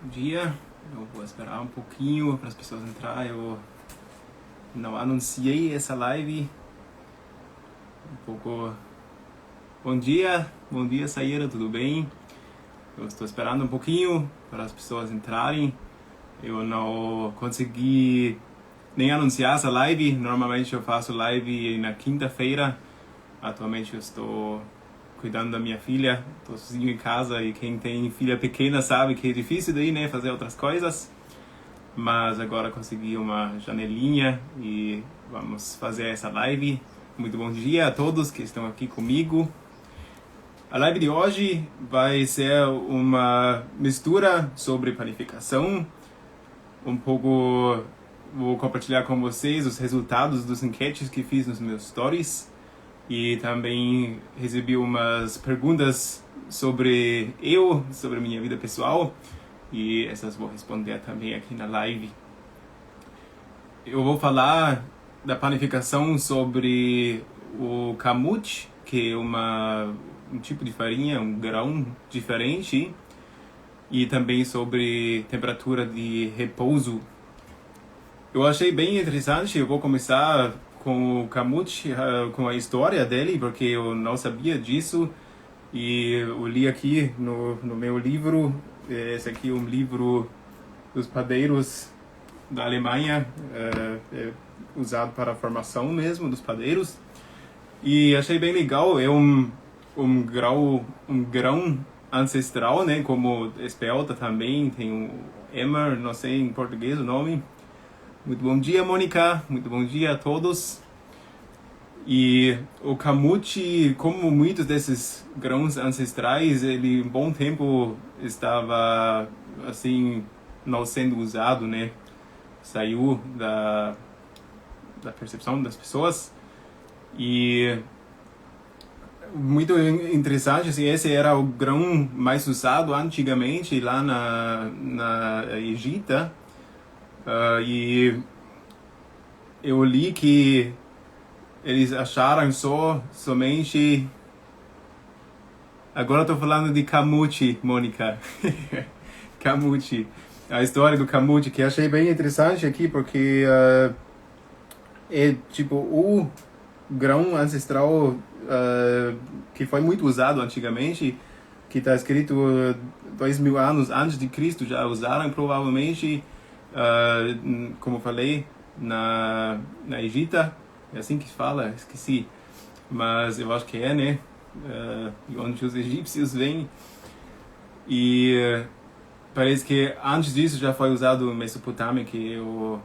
dia. Eu vou esperar um pouquinho para as pessoas entrarem. Eu não anunciei essa live. Um pouco. Bom dia, Saíra, tudo bem? Eu estou esperando um pouquinho para as pessoas entrarem. Eu não consegui nem anunciar essa live. Normalmente eu faço live na quinta-feira. Atualmente eu estou cuidando da minha filha, estou sozinho em casa, e quem tem filha pequena sabe que é difícil daí, né, fazer outras coisas. Mas agora consegui uma janelinha e vamos fazer essa live. Muito bom dia a todos que estão aqui comigo. A live de hoje vai ser uma mistura sobre panificação. Um pouco vou compartilhar com vocês os resultados dos enquetes que fiz nos meus stories. E também recebi umas perguntas sobre minha vida pessoal. E essas vou responder também aqui na live. Eu vou falar da panificação sobre o kamut, que é um tipo de farinha, um grão diferente. E também sobre temperatura de repouso. Eu achei bem interessante. Eu vou começar com o kamut, com a história dele, porque eu não sabia disso. E eu li aqui no meu livro. Esse aqui é um livro dos padeiros da Alemanha, usado para a formação mesmo dos padeiros. E achei bem legal. É um grão ancestral, né? Como espelta também. Tem um emmer, não sei em português o nome. Muito bom dia, Mônica. Muito bom dia a todos. E o kamut, como muitos desses grãos ancestrais, ele um bom tempo estava assim não sendo usado, né? Saiu da percepção das pessoas. E muito interessante, assim, esse era o grão mais usado antigamente lá na Egito. E eu li que eles acharam somente... Agora estou falando de kamut, Mônica. Kamut. A história do kamut, que achei bem interessante aqui, porque é tipo o grão ancestral que foi muito usado antigamente, que está escrito 2000 anos antes de Cristo, já usaram provavelmente... como eu falei, na Egito, é assim que se fala, esqueci, mas eu acho que é, né? De onde os egípcios vêm. E parece que antes disso já foi usado em Mesopotâmia, que é o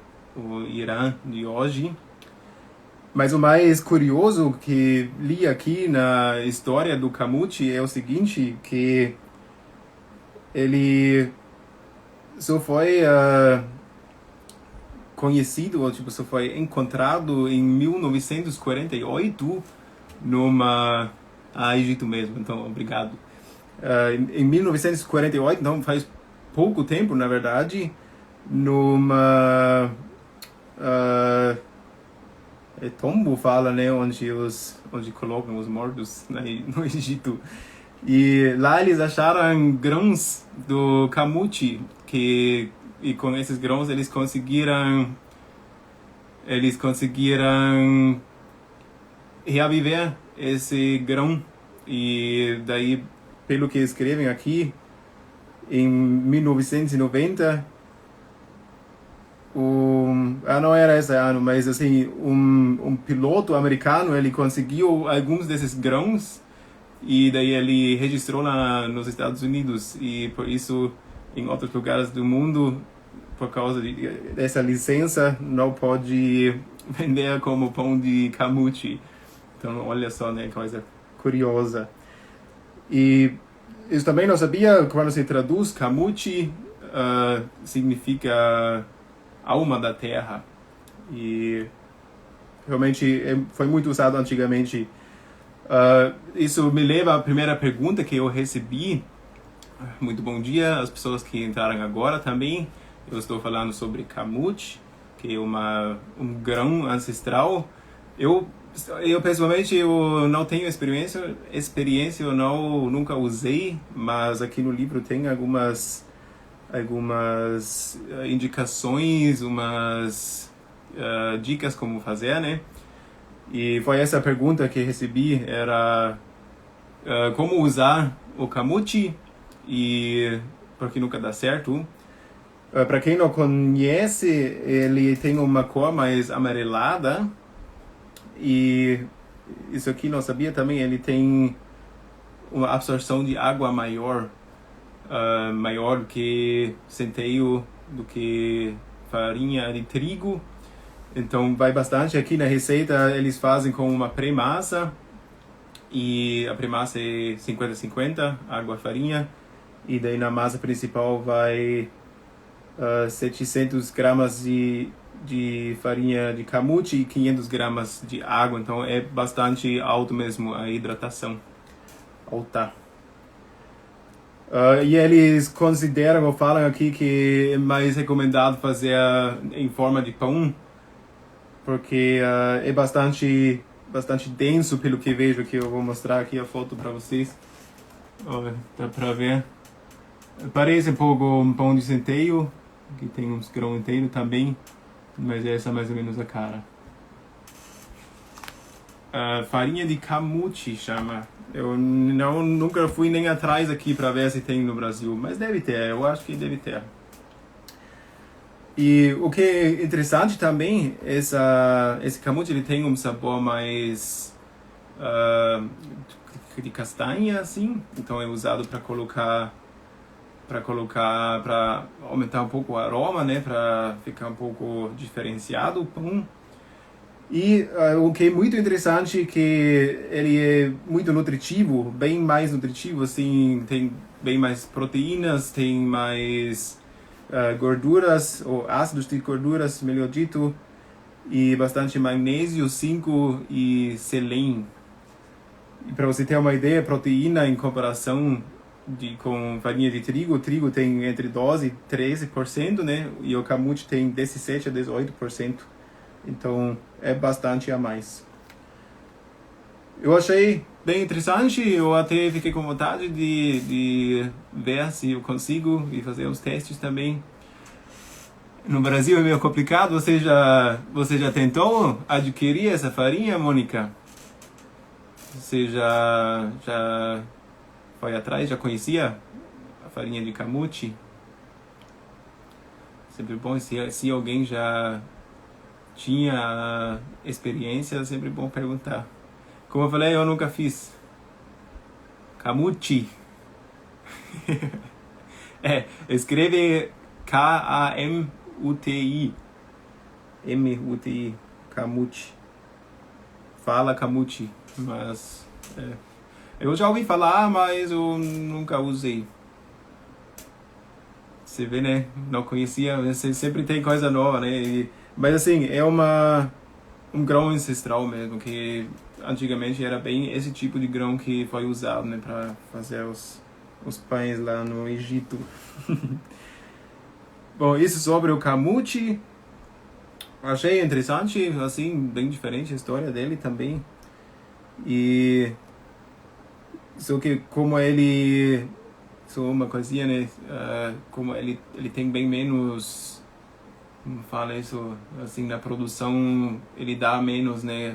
Irã de hoje. Mas o mais curioso que li aqui na história do kamut é o seguinte, que ele só foi... conhecido, ou tipo, só foi encontrado em 1948 numa... Egito mesmo, então obrigado. Em 1948, então faz pouco tempo, na verdade, numa... tombo fala, né, onde colocam os mortos, né, no Egito. E lá eles acharam grãos do kamut, e com esses grãos eles conseguiram reaviver esse grão. E daí, pelo que escrevem aqui, em 1990, não era esse ano, mas assim, um piloto americano, ele conseguiu alguns desses grãos, e daí ele registrou nos Estados Unidos, e por isso em outros lugares do mundo, por causa dessa licença, não pode vender como pão de kamut. Então, olha só, né, coisa curiosa. E eu também não sabia, quando se traduz kamut, significa alma da terra. E realmente foi muito usado antigamente. Isso me leva à primeira pergunta que eu recebi. Muito bom dia às pessoas que entraram agora também. Eu estou falando sobre kamut, que é um grão ancestral. Eu pessoalmente eu não tenho experiência, eu nunca usei, mas aqui no livro tem algumas algumas indicações, umas dicas como fazer, né? E foi essa pergunta que recebi, era como usar o Camuchi e porque nunca dá certo. Para quem não conhece, ele tem uma cor mais amarelada e isso aqui não sabia também, ele tem uma absorção de água maior, maior do que centeio, do que farinha de trigo. Então vai bastante. Aqui na receita eles fazem com uma pré-massa e a pré-massa é 50-50, água e farinha. E daí na massa principal vai 700 gramas de farinha de camuchi e 500 gramas de água. Então é bastante alto mesmo a hidratação. Alta. E eles consideram ou falam aqui que é mais recomendado fazer em forma de pão, porque é bastante denso pelo que vejo aqui. Eu vou mostrar aqui a foto para vocês. Dá para ver. Parece um pouco um pão de centeio, que tem uns grãos inteiros também, mas essa é mais ou menos a cara. Farinha de camuchi chama. Eu nunca fui nem atrás aqui para ver se tem no Brasil, mas deve ter, eu acho que deve ter. E o que é interessante também, esse camuchi ele tem um sabor mais de castanha, assim, então é usado para aumentar um pouco o aroma, né, para ficar um pouco diferenciado o pão. E o que é muito interessante é que ele é muito nutritivo, bem mais nutritivo, assim, tem bem mais proteínas, tem mais gorduras, ou ácidos de gorduras, melhor dito, e bastante magnésio, zinco e selênio. E para você ter uma ideia, proteína em comparação com farinha de trigo, o trigo tem entre 12% e 13%, né? E o camuchi tem 17% a 18%. Então é bastante a mais. Eu achei bem interessante, eu até fiquei com vontade de ver se eu consigo e fazer uns testes também. No Brasil é meio complicado, você já tentou adquirir essa farinha, Mônica? Você já foi atrás, já conhecia a farinha de camuchi? Sempre bom, se alguém já tinha experiência, é sempre bom perguntar. Como eu falei, eu nunca fiz. Camuchi. Escreve K-A-M-U-T-I. M-U-T-I. Camuchi. Fala Camuchi. Mas eu já ouvi falar, mas eu nunca usei. Você vê, né? Não conhecia, você sempre tem coisa nova, né? Mas assim, é um grão ancestral mesmo, que antigamente era bem esse tipo de grão que foi usado, né, para fazer os pães lá no Egito. Bom, isso sobre o camuchi. Achei interessante, assim, bem diferente a história dele também. E só que como ele, só uma coisinha, né, como ele tem bem menos, como fala isso, assim, na produção ele dá menos, né,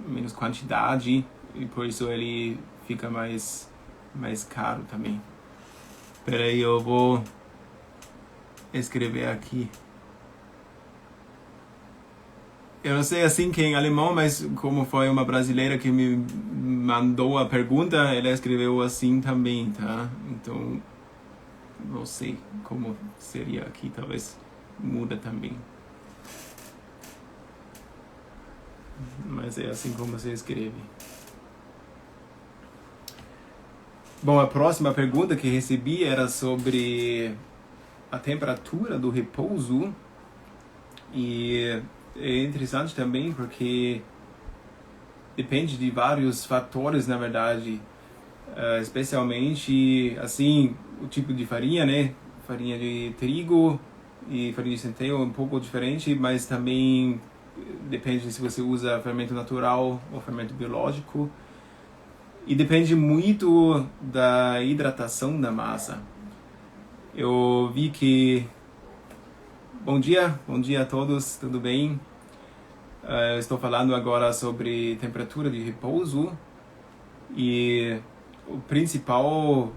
menos quantidade, e por isso ele fica mais caro também. Espera aí, eu vou escrever aqui. Eu não sei assim que é em alemão, mas como foi uma brasileira que me mandou a pergunta, ela escreveu assim também, tá? Então, não sei como seria aqui, talvez muda também. Mas é assim como você escreve. Bom, a próxima pergunta que recebi era sobre a temperatura do repouso. E é interessante também porque depende de vários fatores, na verdade, especialmente assim o tipo de farinha, né? Farinha de trigo e farinha de centeio é um pouco diferente, mas também depende de se você usa fermento natural ou fermento biológico, e depende muito da hidratação da massa. eu vi que... bom dia a todos, tudo bem? Eu estou falando agora sobre temperatura de repouso e o principal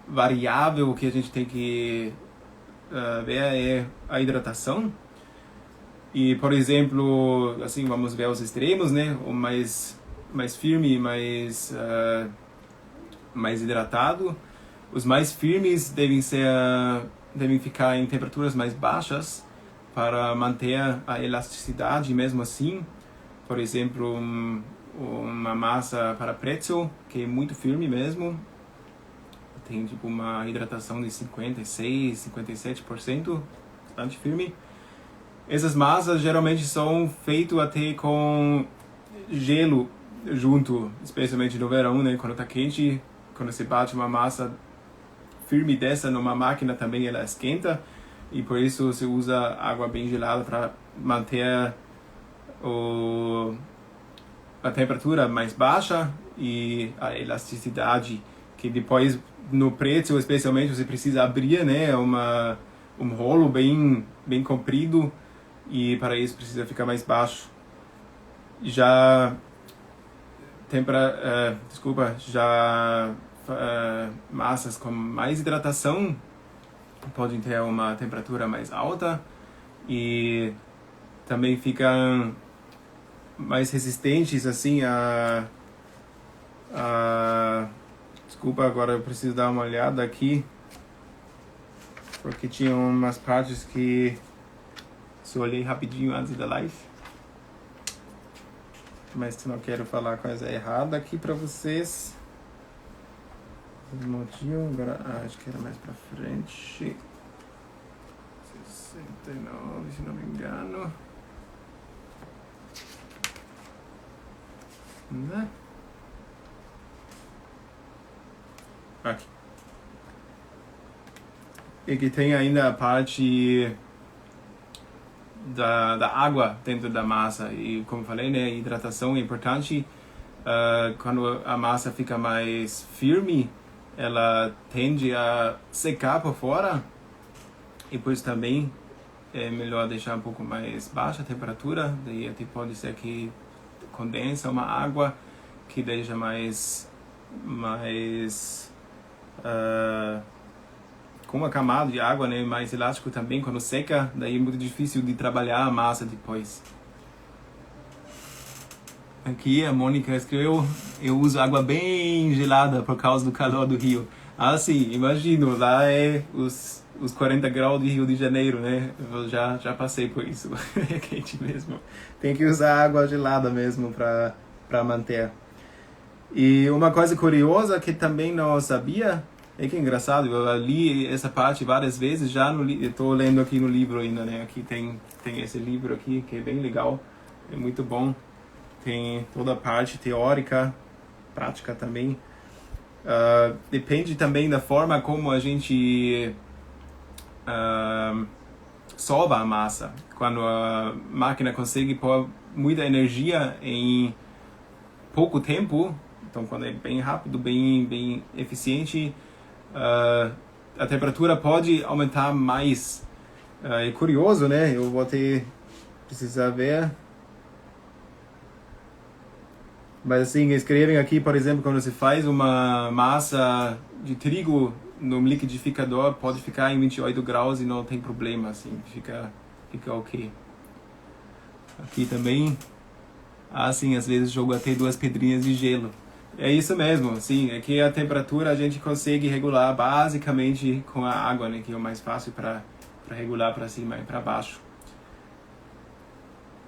variável que a gente tem que ver é a hidratação. E, por exemplo, assim, vamos ver os extremos, né? O mais firme, mais hidratado. Os mais firmes devem ficar em temperaturas mais baixas para manter a elasticidade mesmo assim. Por exemplo, uma massa para pretzel, que é muito firme mesmo, tem tipo uma hidratação de 56, 57%, bastante firme. Essas massas geralmente são feitas até com gelo junto, especialmente no verão, né? Quando está quente, quando você bate uma massa firme dessa numa máquina também ela esquenta, e por isso você usa água bem gelada para manter a temperatura mais baixa e a elasticidade, que depois no pretzel especialmente você precisa abrir, né, um rolo bem comprido, e para isso precisa ficar mais baixo. Já massas com mais hidratação podem ter uma temperatura mais alta e também ficam mais resistentes assim desculpa, agora eu preciso dar uma olhada aqui porque tinha umas partes que eu olhei rapidinho antes da live, mas não quero falar coisa errada aqui para vocês. Agora, acho que era mais pra frente. 69, se não me engano. Né? Aqui. E que tem ainda a parte da água dentro da massa. E como eu falei, né, a hidratação é importante. Quando a massa fica mais firme, ela tende a secar por fora, e por isso também é melhor deixar um pouco mais baixa a temperatura. Daí até pode ser que condensa uma água que deixa mais com uma camada de água, né, mais elástico também. Quando seca, daí é muito difícil de trabalhar a massa depois. Aqui a Mônica escreveu: eu uso água bem gelada por causa do calor do Rio. Ah, sim, imagino, lá é os 40 graus de Rio de Janeiro, né? Eu já passei por isso, é quente mesmo. Tem que usar água gelada mesmo para manter. E uma coisa curiosa que também não sabia, é que é engraçado, eu li essa parte várias vezes já, estou lendo aqui no livro ainda, né? Aqui tem esse livro aqui que é bem legal, é muito bom. Tem toda a parte teórica, prática também. Depende também da forma como a gente sova a massa. Quando a máquina consegue pôr muita energia em pouco tempo, então quando é bem rápido, bem eficiente, a temperatura pode aumentar mais. É curioso, né? Eu vou precisar ver. Mas assim, escrevem aqui, por exemplo, quando você faz uma massa de trigo no liquidificador, pode ficar em 28 graus e não tem problema, assim, fica ok. Aqui também, assim, às vezes jogo até 2 pedrinhas de gelo. É isso mesmo, assim, é que a temperatura a gente consegue regular basicamente com a água, né, que é o mais fácil para regular para cima e para baixo.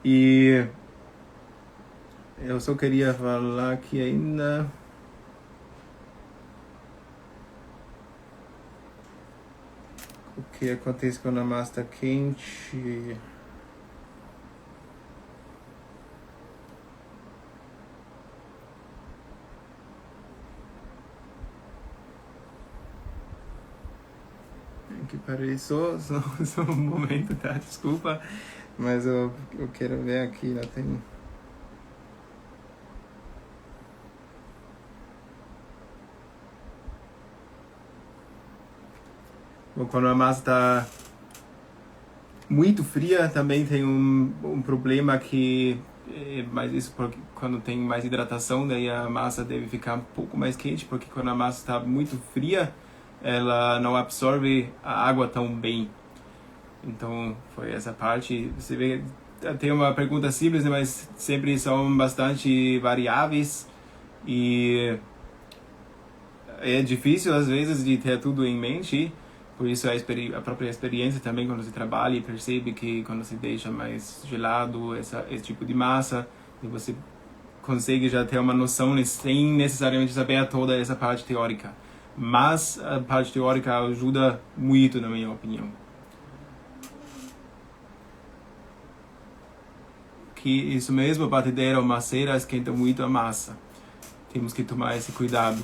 E eu só queria falar aqui ainda. O que acontece quando a massa está quente? Que parei só um momento, tá? Desculpa, mas eu quero ver aqui, lá tem. Quando a massa está muito fria, também tem um problema que mas isso porque quando tem mais hidratação, daí a massa deve ficar um pouco mais quente, porque quando a massa está muito fria, ela não absorve a água tão bem. Então, foi essa parte. Você vê, tem uma pergunta simples, né, mas sempre são bastante variáveis e é difícil às vezes de ter tudo em mente. Por isso a própria experiência também, quando você trabalha e percebe que quando você deixa mais gelado esse tipo de massa, você consegue já ter uma noção, né, sem necessariamente saber toda essa parte teórica. Mas a parte teórica ajuda muito, na minha opinião. Que isso mesmo, a batedeira ou maceira esquenta muito a massa. Temos que tomar esse cuidado.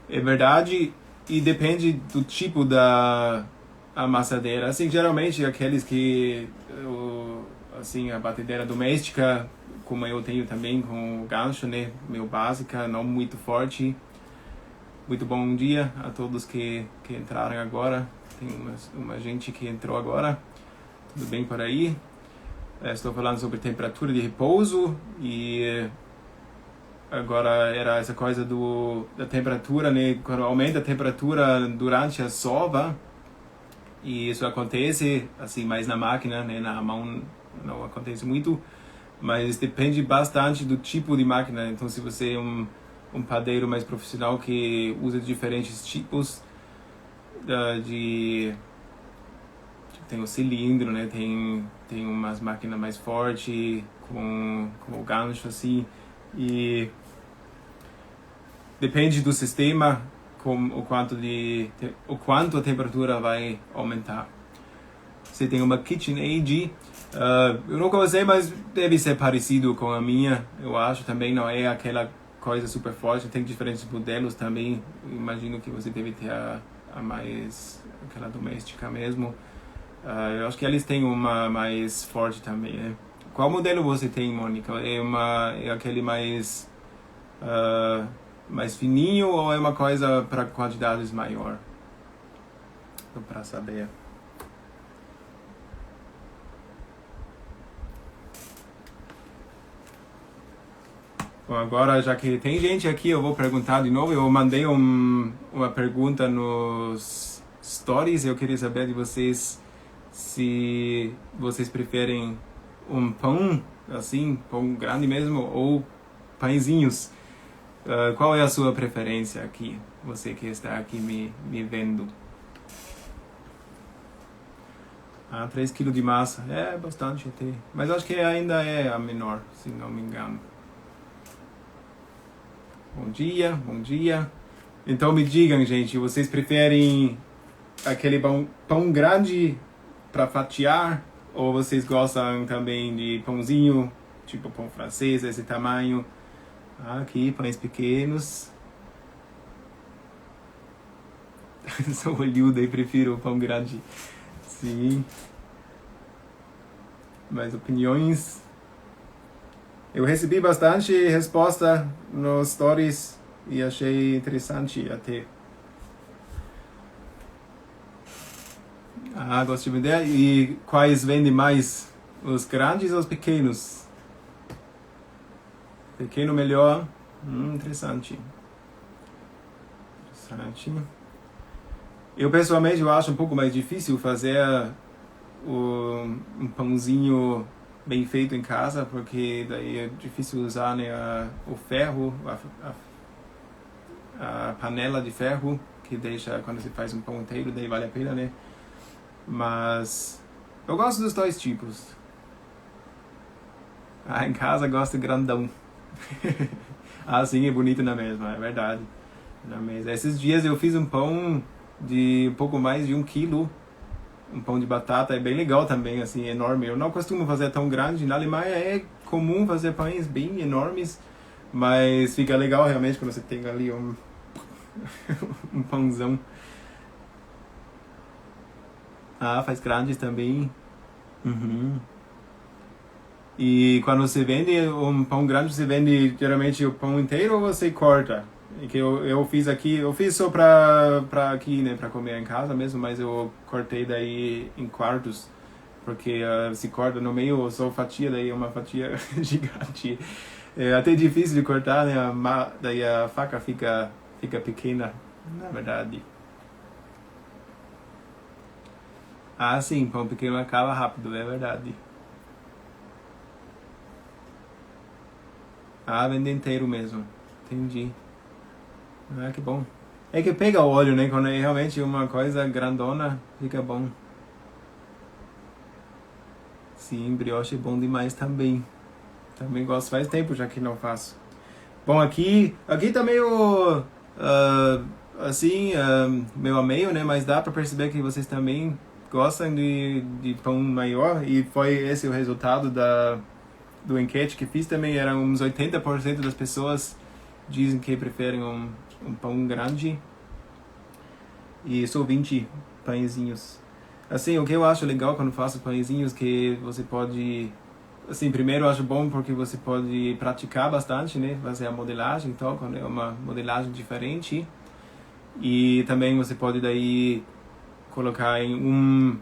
É verdade, e depende do tipo da amassadeira. Assim, geralmente aqueles que assim, a batedeira doméstica, como eu tenho também com o gancho, né, meu básica, não muito forte. Muito bom dia a todos que entraram agora. Tem uma gente que entrou agora. Tudo bem por aí? Estou falando sobre temperatura de repouso e agora era essa coisa da temperatura, né? Quando aumenta a temperatura durante a sova, e isso acontece assim mais na máquina, né? Na mão não acontece muito, mas depende bastante do tipo de máquina. Então, se você é um padeiro mais profissional que usa diferentes tipos tem o cilindro, né? Tem umas máquinas mais fortes com o gancho assim, e depende do sistema o quanto a temperatura vai aumentar. Você tem uma KitchenAid, eu nunca usei, mas deve ser parecido com a minha, eu acho. Também não é aquela coisa super forte, tem diferentes modelos também. Imagino que você deve ter a mais aquela doméstica mesmo. Eu acho que eles têm uma mais forte também, né? Qual modelo você tem, Mônica? É aquele mais fininho ou é uma coisa para quantidades maior? Para saber. Bom, agora, já que tem gente aqui, eu vou perguntar de novo. Eu mandei uma pergunta nos stories. Eu queria saber de vocês se vocês preferem um pão, assim, pão grande mesmo, ou pãezinhos. Qual é a sua preferência aqui? Você que está aqui me vendo. 3 kg de massa. É bastante até. Mas acho que ainda é a menor, se não me engano. Bom dia, bom dia. Então me digam, gente, vocês preferem aquele pão grande para fatiar? Ou vocês gostam também de pãozinho, tipo pão francês, esse tamanho? Aqui, pães pequenos. Sou olhudo e prefiro o pão grande. Sim. Mais opiniões? Eu recebi bastante resposta nos stories e achei interessante até. Gostei de ideia. E quais vendem mais? Os grandes ou os pequenos? Pequeno melhor. Interessante. Eu pessoalmente acho um pouco mais difícil fazer um pãozinho bem feito em casa, porque daí é difícil usar, né, o ferro, a panela de ferro, que deixa quando você faz um pão inteiro, daí vale a pena, né? Mas eu gosto dos dois tipos. Em casa gosto grandão. Sim, é bonito na mesma, é verdade. Na mesa. Esses dias eu fiz um pão de um pouco mais de 1 quilo. Um pão de batata, é bem legal também, assim, enorme. Eu não costumo fazer tão grande. Na Alemanha é comum fazer pães bem enormes, mas fica legal realmente quando você tem ali um pãozão. Faz grandes também. Uhum. E quando você vende um pão grande, você vende geralmente o pão inteiro ou você corta E que eu fiz aqui, eu fiz só pra aqui, né, pra comer em casa mesmo, mas eu cortei daí em quartos, porque se corta no meio, só fatia, daí é uma fatia gigante. É até difícil de cortar, né, daí a faca fica pequena, na verdade. Ah, sim, pão pequeno acaba rápido, é verdade. Ah, vende inteiro mesmo, entendi. Ah, que bom. É que pega o óleo, né? Quando é realmente uma coisa grandona, fica bom. Sim, brioche é bom demais também. Também gosto, faz tempo já que não faço. Bom, aqui tá meio ah, assim, meio a meio, né? Mas dá pra perceber que vocês também gostam de pão maior e foi esse o resultado do enquete que fiz também. Eram uns 80% das pessoas dizem que preferem um pão grande e só 20 pãezinhos. Assim, o que eu acho legal quando faço pãezinhos que você pode, assim, primeiro eu acho bom porque você pode praticar bastante, né, fazer a modelagem, então, quando é uma modelagem diferente, e também você pode daí colocar em um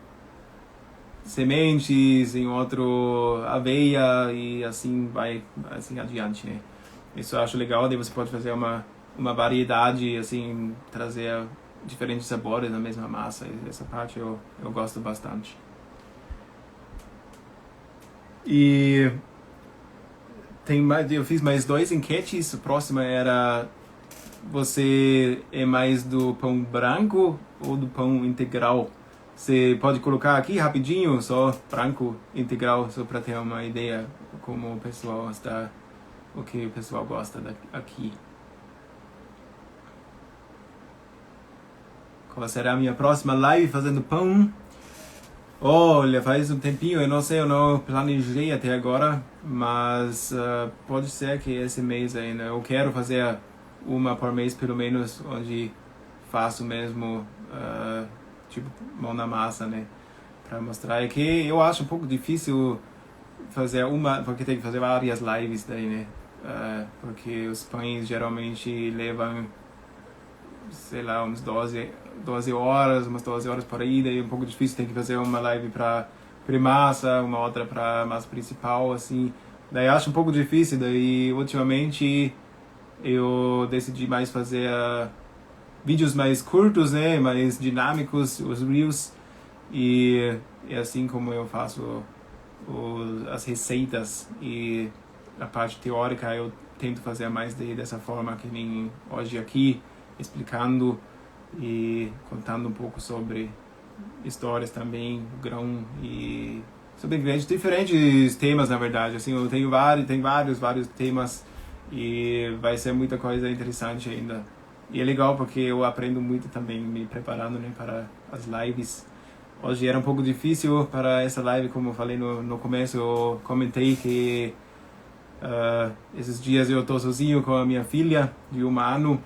sementes, em outro aveia e assim vai assim adiante, né? Isso eu acho legal, daí você pode fazer uma variedade, assim, trazer diferentes sabores na mesma massa. E essa parte eu gosto bastante. E tem mais, eu fiz mais dois enquetes. A próxima era: você é mais do pão branco ou do pão integral? Você pode colocar aqui rapidinho, só branco integral, só para ter uma ideia como o pessoal está, o que o pessoal gosta aqui. Qual será a minha próxima live fazendo pão? Olha, faz um tempinho, eu não sei, eu não planejei até agora, mas pode ser que esse mês ainda. Eu quero fazer uma por mês, pelo menos, onde faço mesmo, tipo, mão na massa, né? Pra mostrar. É que eu acho um pouco difícil fazer uma, porque tem que fazer várias lives daí, né? Porque os pães geralmente levam, sei lá, uns 12 horas, umas 12 horas por aí, daí é um pouco difícil, tem que fazer uma live para massa, uma outra para massa principal, assim. Daí acho um pouco difícil, daí ultimamente eu decidi mais fazer vídeos mais curtos, né, mais dinâmicos, os Reels, e é assim como eu faço as receitas e a parte teórica eu tento fazer mais dessa forma que nem hoje aqui, explicando e contando um pouco sobre histórias também, grão e sobre diferentes temas, na verdade. Assim, eu tenho vários temas e vai ser muita coisa interessante ainda. E é legal porque eu aprendo muito também me preparando, né, para as lives. Hoje era um pouco difícil para essa live, como eu falei no começo, eu comentei que esses dias eu estou sozinho com a minha filha de 1 ano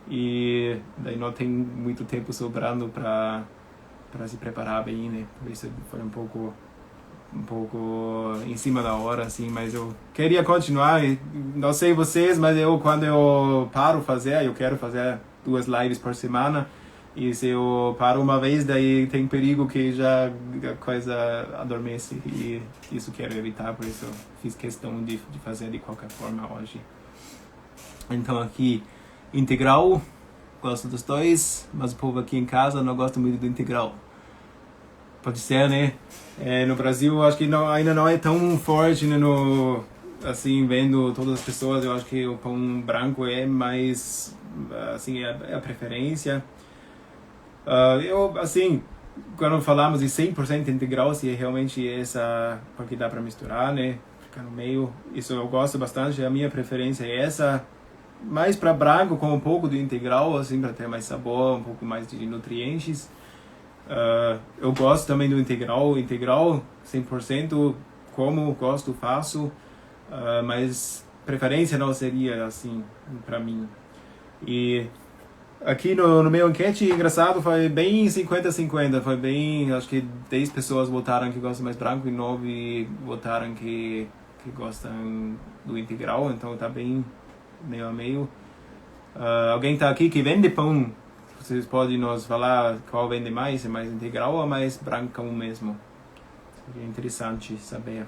e daí não tem muito tempo sobrando para se preparar bem, né? Por isso foi um pouco em cima da hora, assim, mas eu queria continuar. E não sei vocês, mas quando eu paro fazer, eu quero fazer 2 lives por semana. E se eu paro uma vez, daí tem perigo que já a coisa adormece. E isso quero evitar, por isso eu fiz questão de fazer de qualquer forma hoje. Então aqui, integral, gosto dos dois, mas o povo aqui em casa não gosta muito do integral. Pode ser, né? No Brasil, acho que não, ainda não é tão forte, né, assim, vendo todas as pessoas, eu acho que o pão branco é mais, assim, é a preferência. Assim, quando falamos de 100% integral, se é realmente essa, porque dá para misturar, né? Ficar no meio, isso eu gosto bastante, a minha preferência é essa. Mais para branco, com um pouco de integral, assim, para ter mais sabor, um pouco mais de nutrientes. Eu gosto também do integral 100%, como gosto, faço, mas preferência não seria assim para mim. E aqui no meu enquete, engraçado, foi bem 50-50, foi bem, acho que 10 pessoas votaram que gostam mais branco e 9 votaram que gostam do integral, então tá bem meio a meio. Alguém está aqui que vende pão? Vocês podem nos falar qual vende mais? É mais integral ou mais brancão mesmo? Seria interessante saber.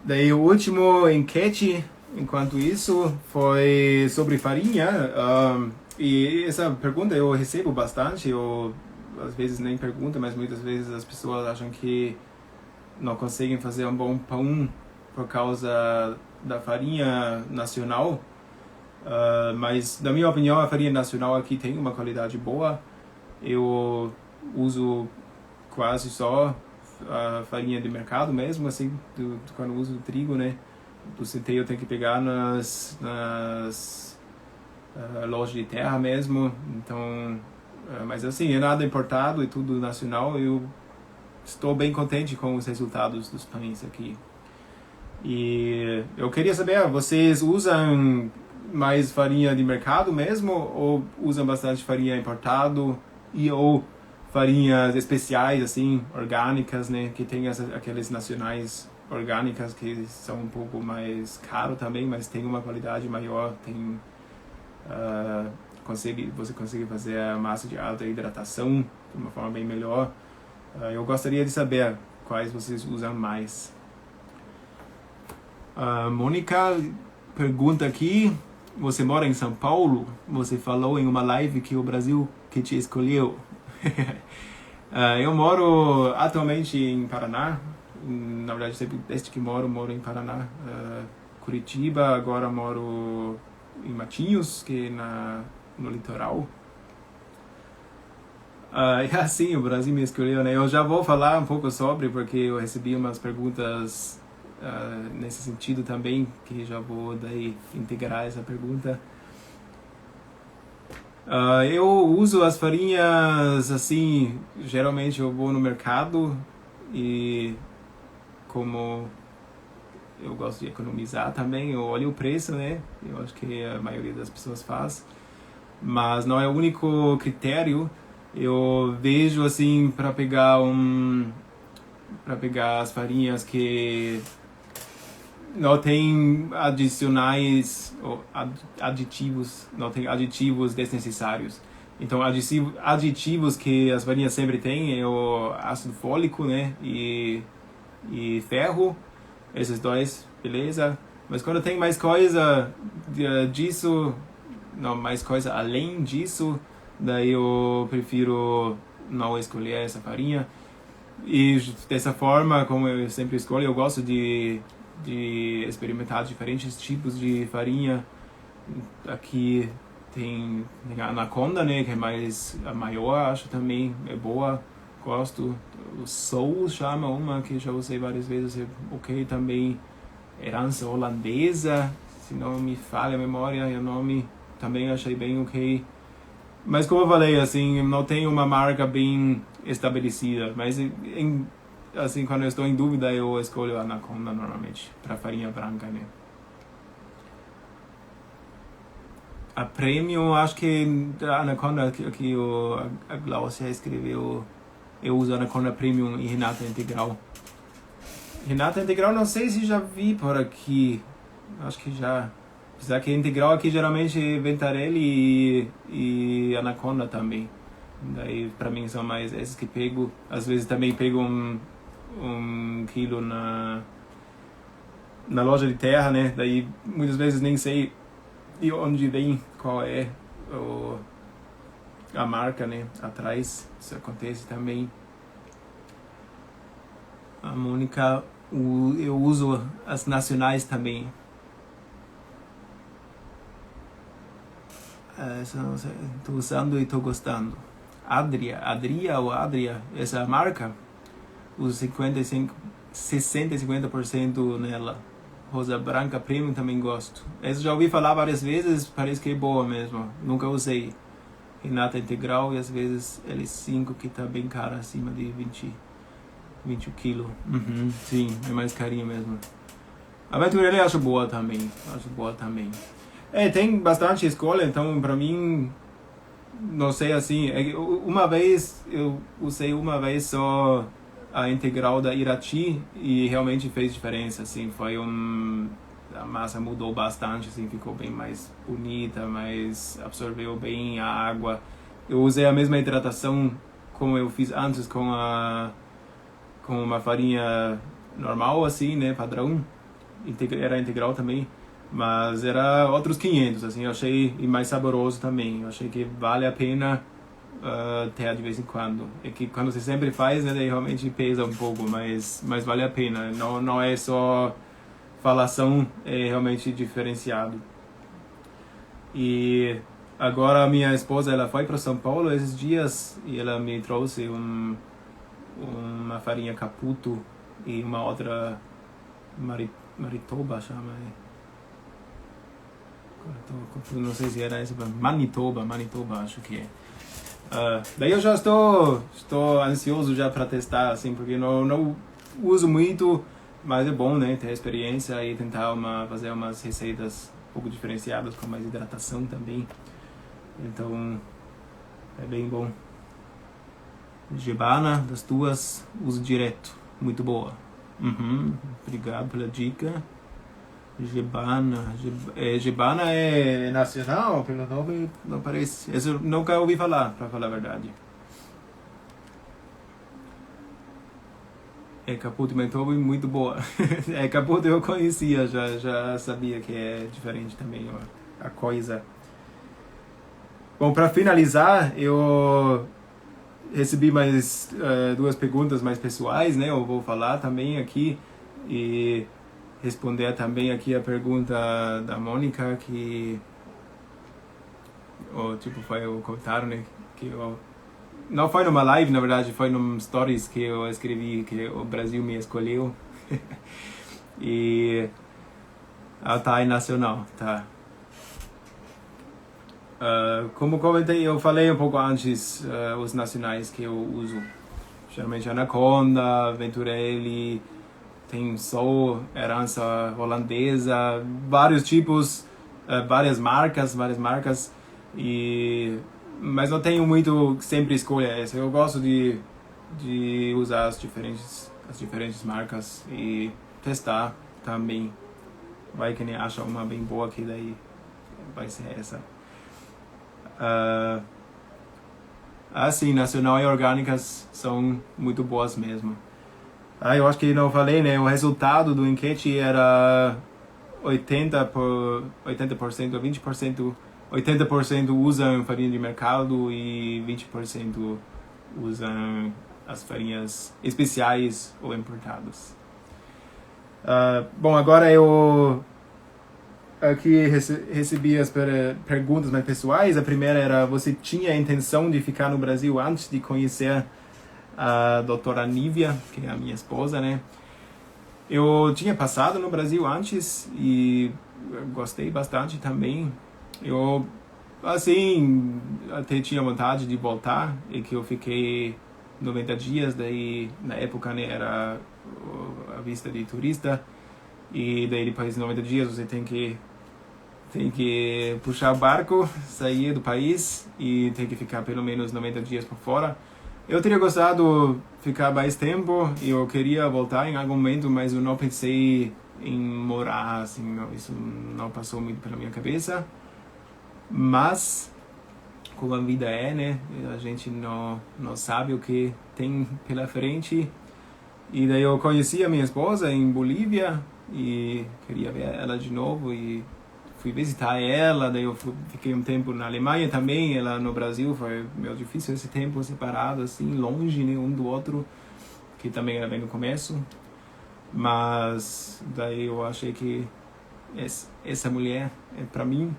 Daí o último enquete, enquanto isso, foi sobre farinha. E essa pergunta eu recebo bastante. Eu às vezes nem pergunto, mas muitas vezes as pessoas acham que não conseguem fazer um bom pão por causa da farinha nacional. Mas, na minha opinião, a farinha nacional aqui tem uma qualidade boa. Eu uso quase só a farinha de mercado mesmo, assim, quando uso o trigo, né? Do centeio eu tenho que pegar nas lojas de terra mesmo. Então, mas assim, é nada importado, é tudo nacional. Eu estou bem contente com os resultados dos pães aqui. E eu queria saber, vocês usam mais farinha de mercado mesmo ou usam bastante farinha importado ou farinhas especiais, assim, orgânicas, né? Que tem aqueles nacionais orgânicas que são um pouco mais caro também, mas tem uma qualidade maior, tem você consegue fazer a massa de alta hidratação de uma forma bem melhor. Eu gostaria de saber quais vocês usam mais. Mônica pergunta aqui, você mora em São Paulo? Você falou em uma live que o Brasil que te escolheu. Eu moro atualmente em Paraná. Na verdade, sempre desde que moro em Paraná. Curitiba, agora moro em Matinhos, que é no litoral. E assim, o Brasil me escolheu, né? Eu já vou falar um pouco sobre, porque eu recebi umas perguntas nesse sentido também, que já vou daí integrar essa pergunta. Eu uso as farinhas assim, geralmente eu vou no mercado e como eu gosto de economizar também, eu olho o preço, né? Eu acho que a maioria das pessoas faz, mas não é o único critério. Eu vejo assim para pegar as farinhas que não tem aditivos, não tem aditivos desnecessários. Então, aditivos que as farinhas sempre têm é o ácido fólico, né, e ferro, esses dois, beleza. Mas quando tem mais coisa disso, não, mais coisa além disso, daí eu prefiro não escolher essa farinha. E dessa forma, como eu sempre escolho, eu gosto de experimentar diferentes tipos de farinha. Aqui tem a Anaconda, né, que é a maior, acho também é boa, gosto. O Soul chama uma que já usei várias vezes, é ok também. Herança holandesa, se não me falha a memória, o nome também achei bem ok. Mas como eu falei, assim, não tem uma marca bem estabelecida, mas assim, quando eu estou em dúvida, eu escolho a Anaconda normalmente, para farinha branca, né? A Premium, acho que a Anaconda que a Glaucia escreveu, eu uso a Anaconda Premium e Renata Integral. Renata Integral, não sei se já vi por aqui, acho que já. Apesar que Integral aqui geralmente é Ventarelli e Anaconda também. Daí pra mim são mais esses que pego. Às vezes também pego um quilo na loja de terra, né? Daí muitas vezes nem sei de onde vem, qual é a marca, né? Atrás, isso acontece também. A Mônica, eu uso as nacionais também. Estou usando e estou gostando. Adria ou Adria, essa marca, uso 60 e 50% nela. Rosa branca premium também gosto. Essa já ouvi falar várias vezes, parece que é boa mesmo. Nunca usei. Renata Integral e às vezes L5 que tá bem cara, acima de 20 kg. Sim, é mais carinho mesmo. A Venturelli eu acho boa também. Tem bastante escolha, então pra mim, não sei assim, uma vez, eu usei uma vez só a Integral da Irati e realmente fez diferença, assim, foi a massa mudou bastante, assim, ficou bem mais bonita, mas absorveu bem a água. Eu usei a mesma hidratação como eu fiz antes com uma farinha normal, assim, né, padrão. Era integral também, mas era outros 500, assim, eu achei, e mais saboroso também. Eu achei que vale a pena ter de vez em quando. É que quando você sempre faz, né, daí realmente pesa um pouco, mas vale a pena. Não é só falação, é realmente diferenciado. E agora a minha esposa, ela foi para São Paulo esses dias e ela me trouxe uma farinha Caputo e uma outra Maritoba, chama. Não sei se era essa, Manitoba, acho que é. Daí eu já estou ansioso já para testar, assim, porque não uso muito, mas é bom, né, ter experiência e tentar fazer umas receitas um pouco diferenciadas com mais hidratação também. Então, é bem bom. Gebana, das tuas, uso direto. Muito boa. Obrigado pela dica. Gebana. Gebana é nacional? Pelo nome não parece. Esse eu nunca ouvi falar, para falar a verdade. Caputo e Manitoba, muito boa. Caputo eu conhecia, já sabia que é diferente também a coisa. Bom, para finalizar, eu recebi mais 2 perguntas mais pessoais, né? Eu vou falar também aqui e responder também aqui a pergunta da Mônica, que foi o comentário, né? Que eu não foi numa live, na verdade, foi num stories que eu escrevi que o Brasil me escolheu. E ela tá aí nacional, tá? Como comentei, eu falei um pouco antes os nacionais que eu uso. Geralmente Anaconda, Venturelli, tem Sol, herança holandesa, vários tipos, várias marcas, mas não tenho muito sempre escolha essa. Eu gosto de usar as diferentes marcas e testar também. Vai que nem acha uma bem boa, que daí vai ser essa. Sim, nacional e orgânicas são muito boas mesmo. Eu acho que não falei, né? O resultado do enquete era 80% ou 20%. 80% usam farinha de mercado e 20% usam as farinhas especiais ou importadas. Bom, agora eu aqui recebi as perguntas mais pessoais. A primeira era: você tinha a intenção de ficar no Brasil antes de conhecer a doutora Nívia, que é a minha esposa, né? Eu tinha passado no Brasil antes e gostei bastante também. Eu, assim, até tinha vontade de voltar, e que eu fiquei 90 dias, daí na época, né, era a vista de turista, e daí depois de 90 dias você tem que puxar o barco, sair do país e tem que ficar pelo menos 90 dias por fora. Eu teria gostado de ficar mais tempo e eu queria voltar em algum momento, mas eu não pensei em morar, assim, isso não passou muito pela minha cabeça. Mas, como a vida é, né, a gente não sabe o que tem pela frente. E daí eu conheci a minha esposa em Bolívia e queria ver ela de novo e fui visitar ela. Daí eu fiquei um tempo na Alemanha também. Ela no Brasil, foi meio difícil esse tempo separado, assim, longe, né, um do outro, que também era bem no começo. Mas daí eu achei que essa mulher é para mim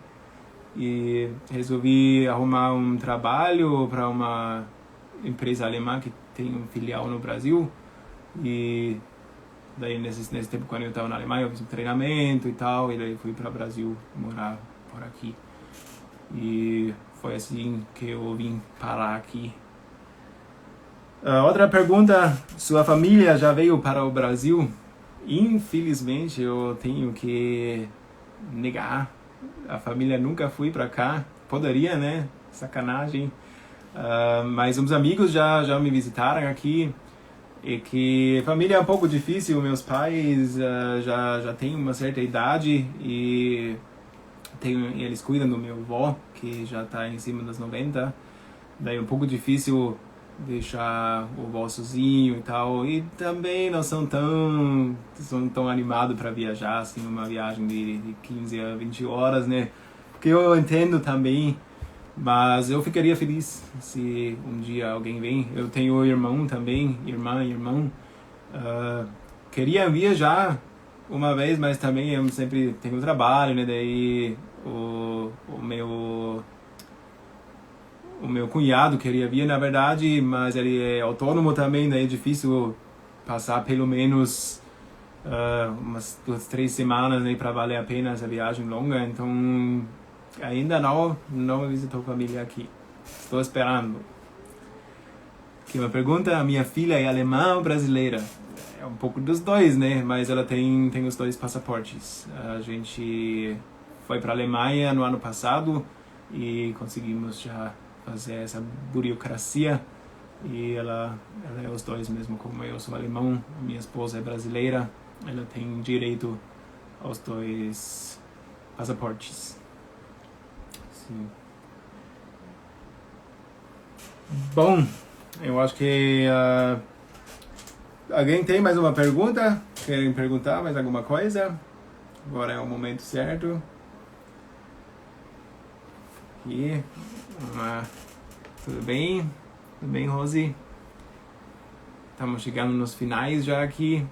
e resolvi arrumar um trabalho para uma empresa alemã que tem um filial no Brasil. E daí nesse tempo, quando eu estava na Alemanha, eu fiz um treinamento e tal, e daí fui para o Brasil morar por aqui. E foi assim que eu vim parar aqui. Outra pergunta: sua família já veio para o Brasil? Infelizmente eu tenho que negar. A família nunca foi para cá. Poderia, né? Sacanagem. Mas uns amigos já me visitaram aqui. é que família é um pouco difícil. Meus pais já têm uma certa idade e eles cuidam do meu avô, que já está em cima dos 90. Daí é um pouco difícil deixar o avô sozinho e tal. E também não são tão animados para viajar, assim, uma viagem de 15 a 20 horas, né? Que eu entendo também. Mas eu ficaria feliz se um dia alguém vem. Eu tenho irmão também, irmão. Queria viajar uma vez, mas também eu sempre tenho trabalho, né? Daí o meu cunhado queria vir, na verdade, mas ele é autônomo também, daí é difícil passar pelo menos umas 2, 3 semanas, né, para valer a pena essa viagem longa. Então ainda não visitou família aqui. Estou esperando. Aqui uma pergunta: a minha filha é alemã ou brasileira? É um pouco dos dois, né? Mas ela tem os 2 passaportes. A gente foi para a Alemanha no ano passado e conseguimos já fazer essa burocracia. E ela é os 2 mesmo, como eu sou alemão, minha esposa é brasileira. Ela tem direito aos 2 passaportes. Sim. Bom, eu acho que alguém tem mais uma pergunta? Querem perguntar mais alguma coisa? Agora é o momento certo. E tudo bem? Tudo bem, Rose? Estamos chegando nos finais já aqui.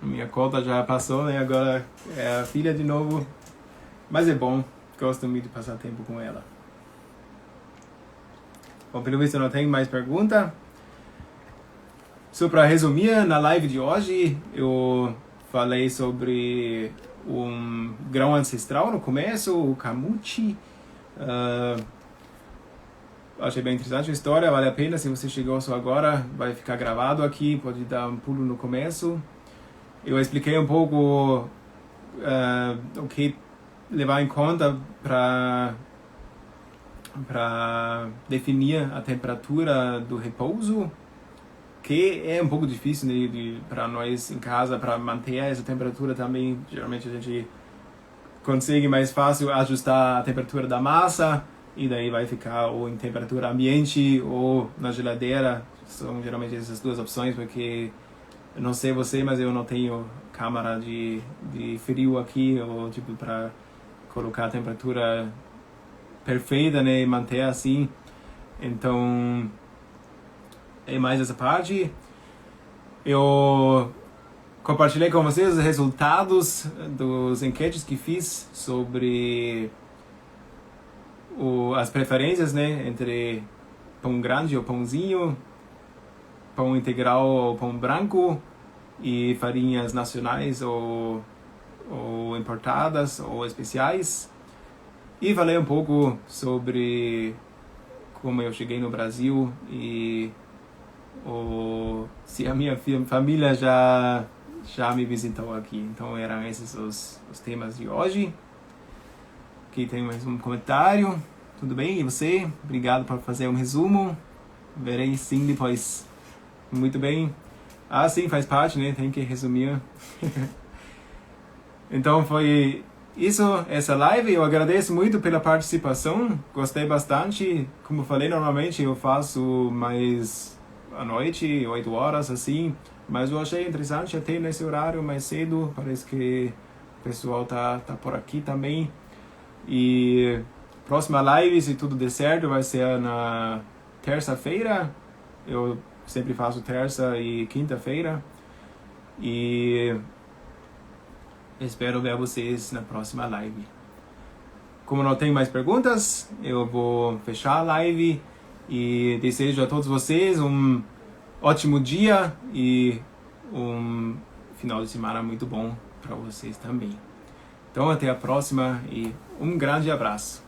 A minha conta já passou, né? Agora é a filha de novo. Mas é bom. Gosto muito de passar tempo com ela. Bom, pelo visto não tem mais pergunta. Só para resumir, na live de hoje eu falei sobre um grão ancestral no começo, o Camuchi. Achei bem interessante a história, vale a pena. Se você chegou só agora, vai ficar gravado aqui, pode dar um pulo no começo. Eu expliquei um pouco o que levar em conta para definir a temperatura do repouso, que é um pouco difícil, né, para nós em casa, para manter essa temperatura também. Geralmente a gente consegue mais fácil ajustar a temperatura da massa, e daí vai ficar ou em temperatura ambiente ou na geladeira. São geralmente essas 2 opções, porque eu não sei você, mas eu não tenho câmara de frio aqui, ou tipo para colocar a temperatura perfeita, né, e manter assim. Então é mais essa parte. Eu compartilhei com vocês os resultados dos enquetes que fiz sobre as preferências, né, entre pão grande ou pãozinho, pão integral ou pão branco, e farinhas nacionais ou importadas ou especiais. E falei um pouco sobre como eu cheguei no Brasil e se a minha família já me visitou aqui. Então eram esses os temas de hoje. Aqui tem mais um comentário. Tudo bem? E você? Obrigado por fazer um resumo. Verei sim depois. Muito bem. Sim, faz parte, né? Tem que resumir. Então foi isso, essa live. Eu agradeço muito pela participação. Gostei bastante. Como eu falei, normalmente eu faço mais à noite, 8 horas, assim. Mas eu achei interessante até nesse horário mais cedo. Parece que o pessoal tá por aqui também. E próxima live, se tudo der certo, vai ser na terça-feira. Eu sempre faço terça e quinta-feira. E espero ver vocês na próxima live. Como não tem mais perguntas, eu vou fechar a live. E desejo a todos vocês um ótimo dia e um final de semana muito bom para vocês também. Então até a próxima e um grande abraço.